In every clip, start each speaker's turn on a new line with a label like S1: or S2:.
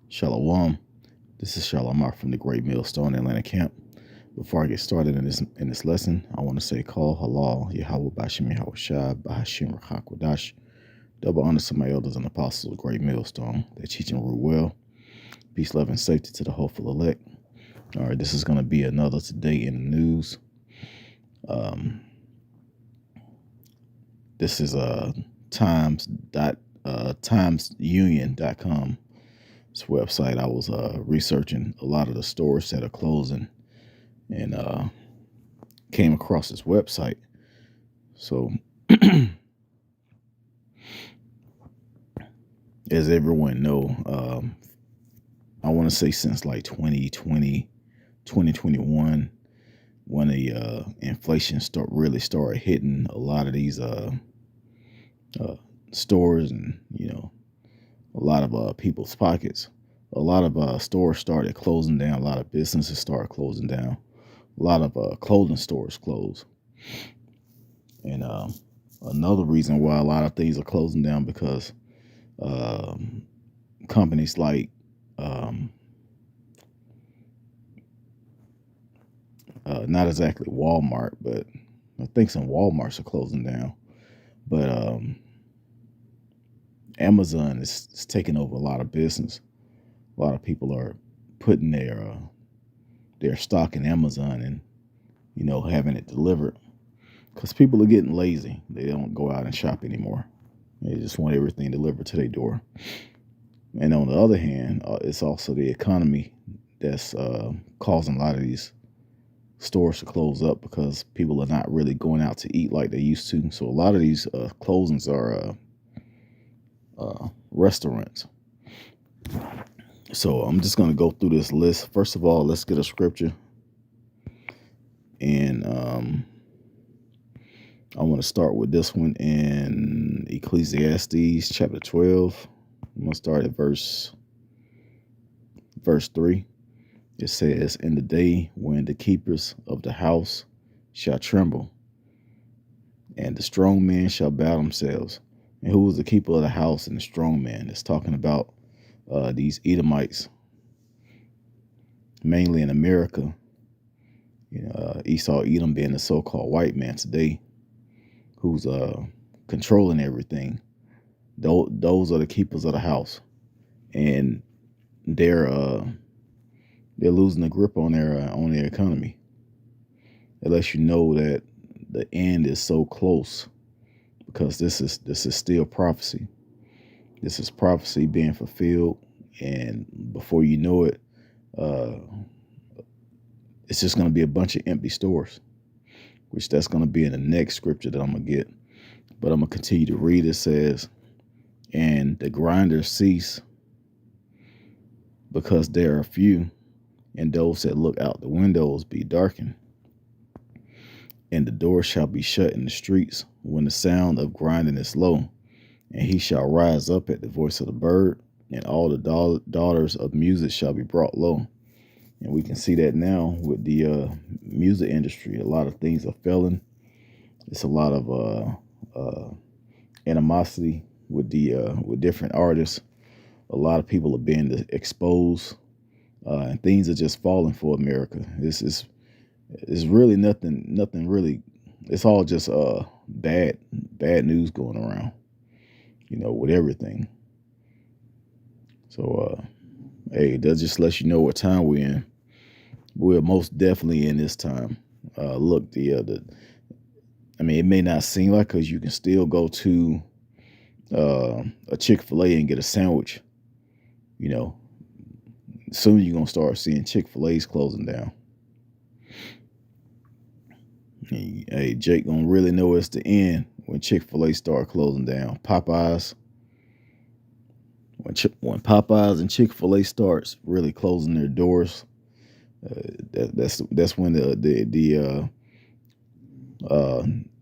S1: Shalom. This is Shalom from the Great Millstone Atlanta camp. Before I get started in this lesson, I want to say call halal Yahweh Bashim Yahweh Shai Bahashim Rachakwadash. Double honor to my elders and apostles of the Great Millstone. They teach and rule well. Peace, love, and safety to the hopeful elect. All right, this is going to be another Today in the News. This is timesunion.com. This website. I was researching a lot of the stores that are closing and came across this website. So as everyone know, I want to say since like 2020, 2021, when the inflation really started hitting a lot of these stores and, a lot of people's pockets. A lot of stores started closing down. A lot of businesses started closing down. A lot of clothing stores closed. And another reason why a lot of things are closing down because companies like not exactly Walmart, but I think some Walmarts are closing down. But Amazon is taking over a lot of business. A lot of people are putting their stock in Amazon and, having it delivered because people are getting lazy. They don't go out and shop anymore. They just want everything delivered to their door. And on the other hand, it's also the economy that's causing a lot of these stores to close up because people are not really going out to eat like they used to. So a lot of these closings are restaurants. So I'm just going to go through this list. First of all, let's get a scripture. And I want to start with this one in Ecclesiastes chapter 12. I'm going to start at verse 3. It says, "In the day when the keepers of the house shall tremble, and the strong men shall bow themselves." And who was the keeper of the house and the strong man? It's talking about these Edomites, mainly in America. Esau, Edom being the so-called white man today, who's controlling everything. Those are the keepers of the house, and they're losing the grip on their economy. It lets you know that the end is so close because this is still prophecy. This is prophecy being fulfilled, and before you know it, it's just going to be a bunch of empty stores, which that's going to be in the next scripture that I'm going to get. But I'm going to continue to read. It says, "And the grinders cease because there are few, and those that look out the windows be darkened. And the door shall be shut in the streets when the sound of grinding is low. And he shall rise up at the voice of the bird, and all the daughters of music shall be brought low." And we can see that now with the music industry. A lot of things are failing. It's a lot of animosity with different artists. A lot of people are being exposed, and things are just falling for America. It's really nothing really. It's all just bad news going around, with everything. So hey, that just lets you know what time we're in. We're most definitely in this time. Look, it may not seem like, because you can still go to a Chick-fil-A and get a sandwich. Soon you're gonna start seeing Chick-fil-A's closing down. Hey, Jake gonna really know it's the end when Chick-fil-A start closing down. Popeyes. When Popeyes and Chick-fil-A starts really closing their doors, that's when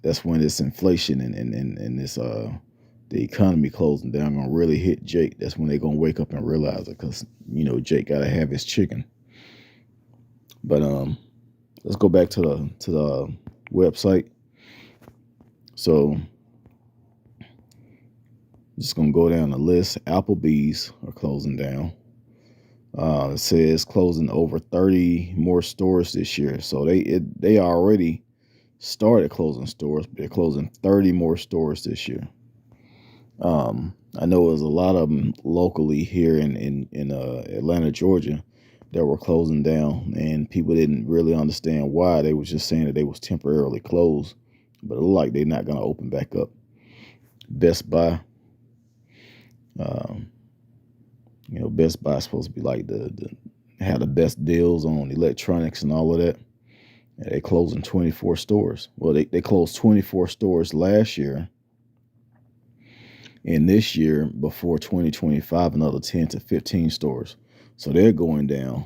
S1: that's when this inflation and this the economy closing down gonna really hit Jake. That's when they're gonna wake up and realize it, because Jake gotta have his chicken. But let's go back to the website. So just gonna go down the list. Applebee's are closing down. It says closing over 30 more stores this year. So they already started closing stores, but they're closing 30 more stores this year. I know there's a lot of them locally here in Atlanta, Georgia, that were closing down, and people didn't really understand why. They was just saying that they was temporarily closed, but it looked like they're not going to open back up. Best Buy, um, Best Buy is supposed to be like the have the best deals on electronics and all of that. And they closing 24 stores. Well, they closed 24 stores last year. And this year, before 2025, another 10 to 15 stores. So they're going down.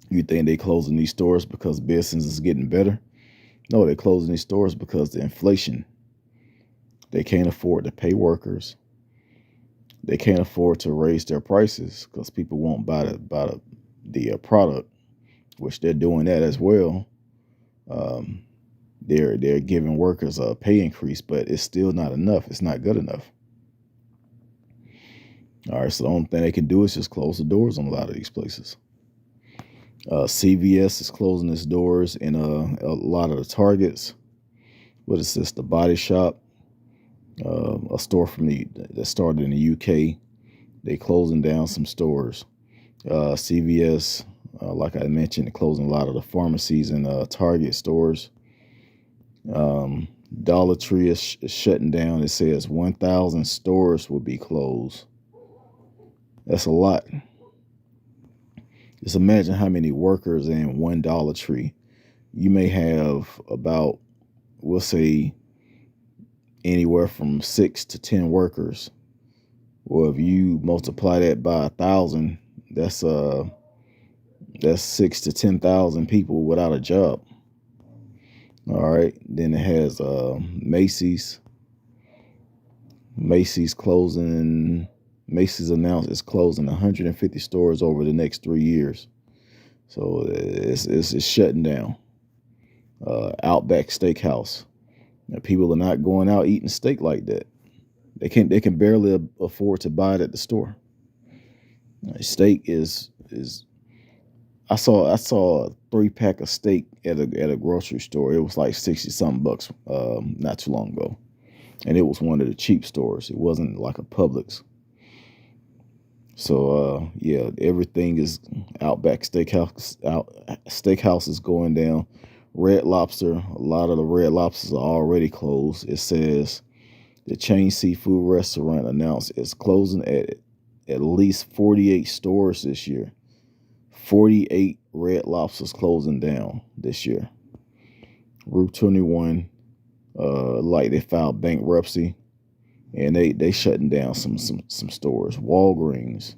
S1: You think they closing these stores because business is getting better? No, they're closing these stores because the inflation. They can't afford to pay workers. They can't afford to raise their prices because people won't buy the product, which they're doing that as well. Um, they're giving workers a pay increase, but it's still not enough. It's not good enough. All right, so the only thing they can do is just close the doors on a lot of these places. CVS is closing its doors in a lot of the Targets. What is this? The Body Shop, a store that started in the UK. They closing down some stores. CVS, like I mentioned, closing a lot of the pharmacies and Target stores. Dollar Tree is shutting down. It says 1,000 stores will be closed. That's a lot. Just imagine how many workers in one Dollar Tree. You may have about, we'll say, anywhere from 6 to 10 workers. Well, if you multiply that by 1,000, that's 6 to 10,000 people without a job. All right. Then it has Macy's. Macy's closing. Macy's announced it's closing 150 stores over the next 3 years. So it's shutting down. Outback Steakhouse. Now, people are not going out eating steak like that. They can barely afford to buy it at the store. Steak is I saw a 3-pack of steak at a grocery store. It was like 60 something bucks not too long ago. And it was one of the cheap stores. It wasn't like a Publix. So yeah, everything is Outback Steakhouse is going down. Red Lobster, a lot of the Red Lobsters are already closed. It says the chain seafood restaurant announced it's closing at least 48 stores this year. 48 Red Lobsters closing down this year. Rue 21, like they filed bankruptcy, and they shutting down some stores. Walgreens,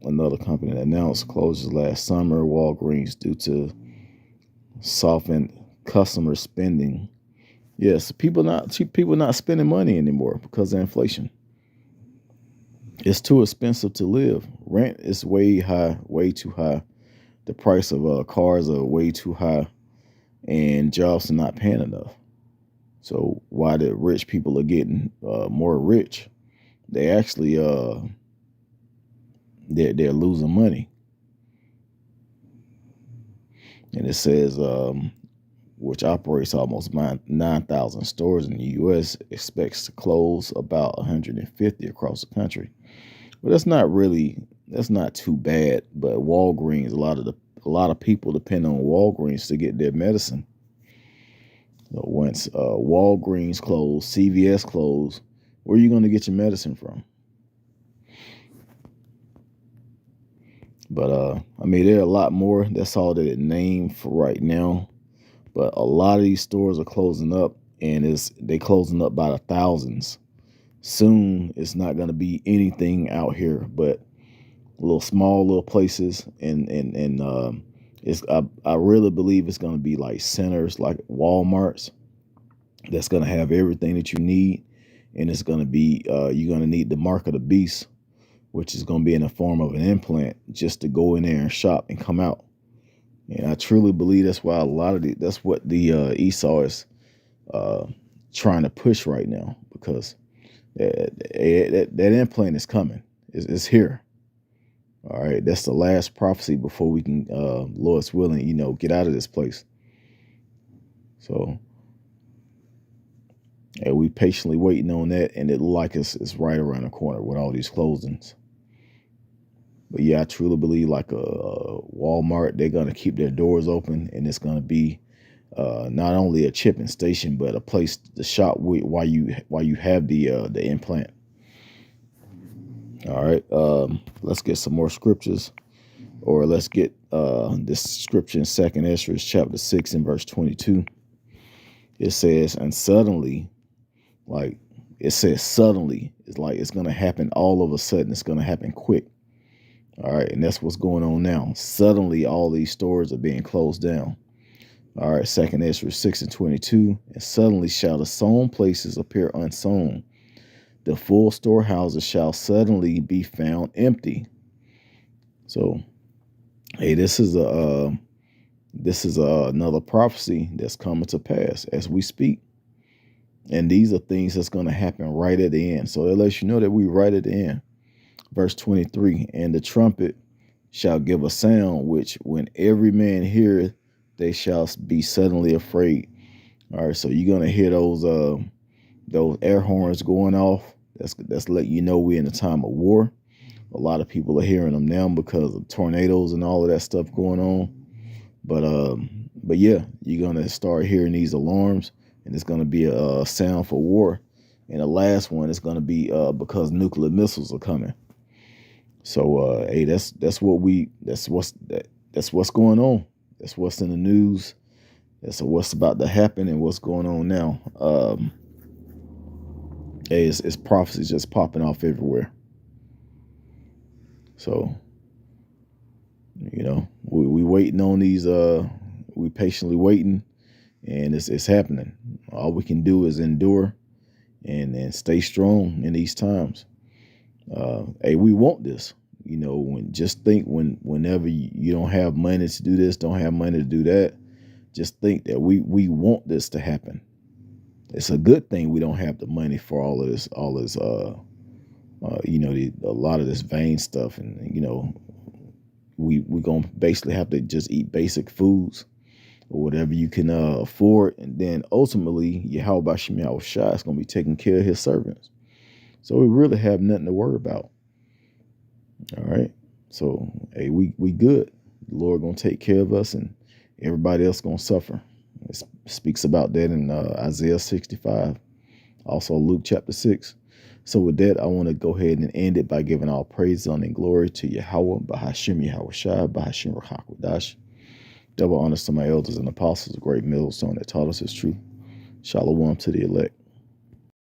S1: another company that announced closures last summer. Walgreens due to softened customer spending. Yes, people not spending money anymore because of inflation. It's too expensive to live. Rent is way too high. The price of cars are way too high, and jobs are not paying enough. So why the rich people are getting more rich? They actually they're losing money. And it says which operates almost 9,000 stores in the U.S., expects to close about 150 across the country. But that's not too bad. But Walgreens, a lot of people depend on Walgreens to get their medicine. So once Walgreens closed, CVS closed, where are you going to get your medicine from? But I mean, there are a lot more. That's all that it named for right now. But a lot of these stores are closing up, and they closing up by the thousands. Soon, it's not going to be anything out here but small little places, and I really believe it's going to be like centers, like Walmart's, that's going to have everything that you need, and it's going to be you're going to need the mark of the beast, which is going to be in the form of an implant, just to go in there and shop and come out. And I truly believe that's why that's what the Esau is trying to push right now, because That implant is coming. It's here. All right. That's the last prophecy before we can, Lord's willing, get out of this place. So, and we patiently waiting on that, and it like it's right around the corner with all these closings. But yeah, I truly believe like a Walmart, they're gonna keep their doors open, and it's gonna be not only a chipping station, but a place to shop while you have the implant. All right, let's get some more scriptures, or let's get this scripture in 2 Ezra chapter 6 and verse 22. It says, and suddenly, like it says suddenly, it's like it's going to happen all of a sudden. It's going to happen quick. All right. And that's what's going on now. Suddenly, all these stores are being closed down. All right. 2 Ezra 6 and 22. And suddenly shall the sown places appear unsown. The full storehouses shall suddenly be found empty. So, hey, this is another prophecy that's coming to pass as we speak. And these are things that's going to happen right at the end. So it lets you know that we right at the end. Verse 23, and the trumpet shall give a sound, which when every man heareth, they shall be suddenly afraid. All right, so you're going to hear those air horns going off. That's letting you know we're in a time of war. A lot of people are hearing them now because of tornadoes and all of that stuff going on. But yeah, you're going to start hearing these alarms. And it's going to be a sound for war. And the last one is going to be because nuclear missiles are coming. So, hey, that's what's going on. That's what's in the news. That's what's about to happen and what's going on now. Hey, it's prophecies just popping off everywhere. So, we waiting on these. We patiently waiting. And it's happening. All we can do is endure and stay strong in these times. Hey, we want this. Whenever you don't have money to do this, don't have money to do that, just think that we want this to happen. It's a good thing we don't have the money for all of this, a lot of this vain stuff. And, we're going to basically have to just eat basic foods, or whatever you can afford. And then ultimately, Yahweh Shem Yahushua is going to be taking care of his servants. So we really have nothing to worry about. All right. So, hey, we good. The Lord going to take care of us, and everybody else going to suffer. It speaks about that in Isaiah 65. Also Luke chapter 6. So with that, I want to go ahead and end it by giving all praise, honor, and glory to Yahweh, Bahashem Yahushua, Bahashem Rachakwadash. Double honors to my elders and apostles, a great millstone that taught us his truth. Shalom to the elect.